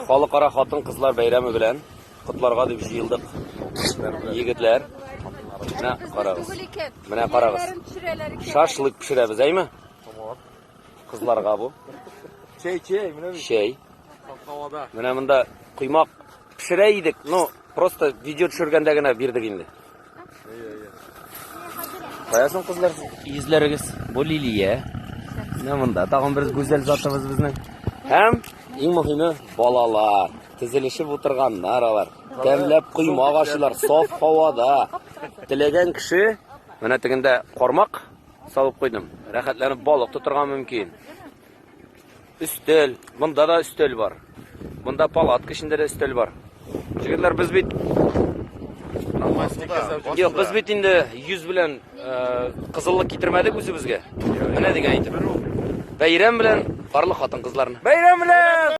Халыкара хатын-кызлар бәйрәме белән котларга дип җыелдык. Егетләр, менә карагыз. Менә карагыз. Шашлык пешерәбез, әйме? Кызларга бу. Чәй. Менә монда куймак пешерә идек. Ну, просто видео төшергәндә генә бирдек инде. Каясың кызлар? Йөзләрегез. Бу Лилия. Менә монда тагын бер гүзәл затыбыз безнең. Һәм иң мөһиме балалар. Тезелешеп утырганнар алар. Тәмләп куймак ашыйлар саф һавада. Теләгән кеше менә тегендә кармак салып куйдым. Рәхәтләнеп балык тутырга мөмкин. Өстәл, монда да өстәл бар. Монда палатка эчендә дә өстәл бар. Җегетләр, без бит Юк, без бит инде 100 белән кызыллык китермәдек үзебезгә. Менә дигән әйтеп. Бәйрәм белән барлык хатын-кызларны. Бәйрәм белән!